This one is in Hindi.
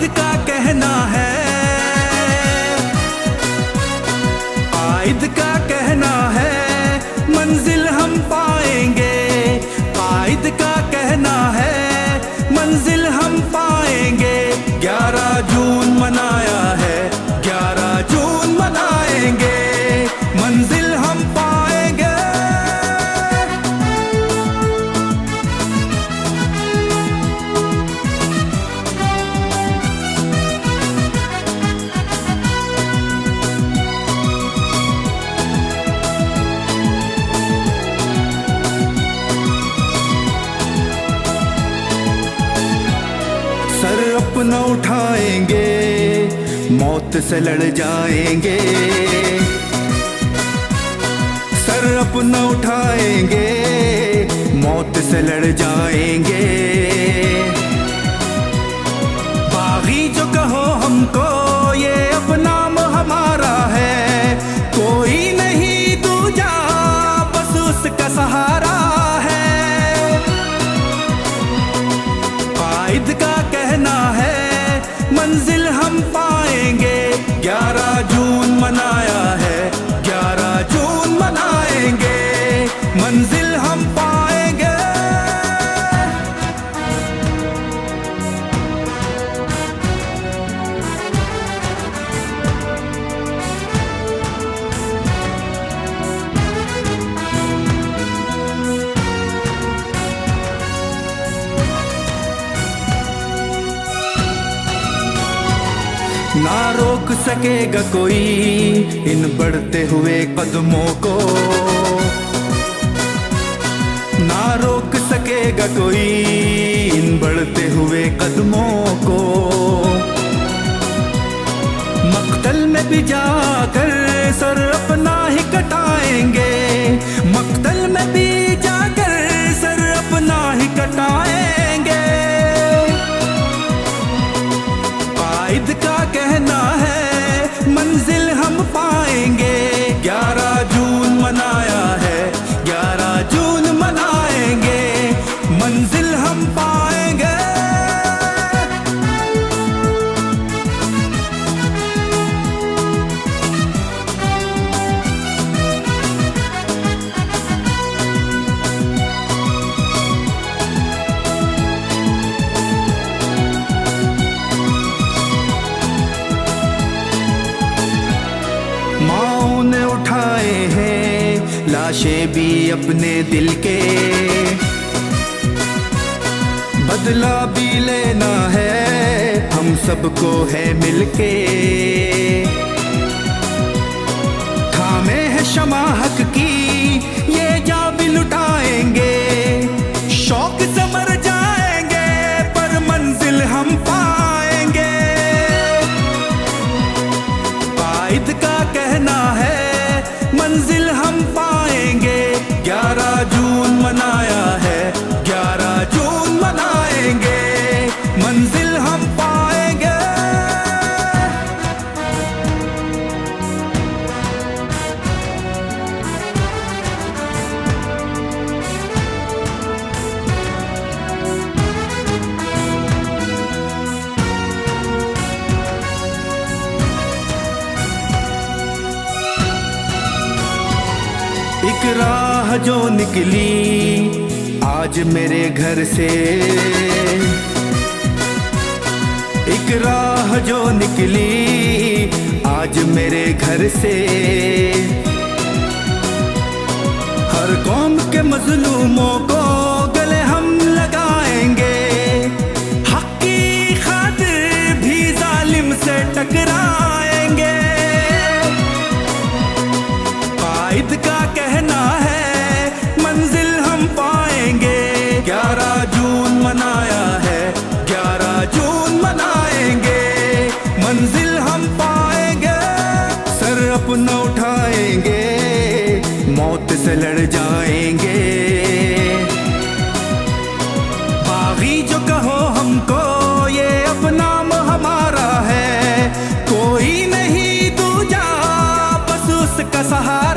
कायद का कहना है, कायद का कहना है मंजिल हम पाएंगे। कायद का कहना है मंजिल हम पाएंगे। 11 जून मनाया है, 11 जून मनाएंगे, मंजिल हम पाएंगे। सर अपना उठाएंगे, मौत से लड़ जाएंगे। सर अपना उठाएंगे, मौत से लड़ जाएंगे। बागी जो कहो हमको, ये अपना नाम हमारा है। कोई नहीं दूजा, बस उसका सहारा है। कायद का कहना है मंजिल हम पाएंगे। 11 जून मनाया है, 11 जून मनाएंगे, मंजिल हम पाएंगे। ना रोक सकेगा कोई इन बढ़ते हुए कदमों को। ना रोक सकेगा कोई इन बढ़ते हुए कदमों को। मक्तल में भी जाकर सर अपना ही कटाएंगे। मक्तल में भी जाकर सर अपना ही कटाएंगे। कायद का कहना है मंजिल हम पाएंगे। 11 जून मनाया है, 11 जून मनाएंगे, मंजिल हम पाएंगे। माओ ने उठाए हैं लाशें भी अपने दिल के। बदला भी लेना है हम सबको है मिलके। थामे है शमा हक की, ये जा भी लुटाएंगे। शौक से मर जाएंगे पर मंजिल हम पाएंगे। कायद का कहना है मंजिल हम पाएंगे। 11 जून मनाया है, 11 जून मनाएंगे, मंजिल हम पाएंगे। एक राह जो निकली आज मेरे घर से। एक राह जो निकली आज मेरे घर से। हर कौम के मजलूमों को गले हम लगाएंगे। हक की खातिर भी जालिम से टकराएंगे। कायद का कहना है मंजिल हम पाएंगे। 11 जून मनाया है, 11 जून मनाएंगे, मंजिल हम पाएंगे। सर अपना उठाएंगे, मौत से लड़ जाएंगे। बागी जो कहो हमको, ये अपना नाम हमारा है। कोई नहीं दूजा, बस उसका सहारा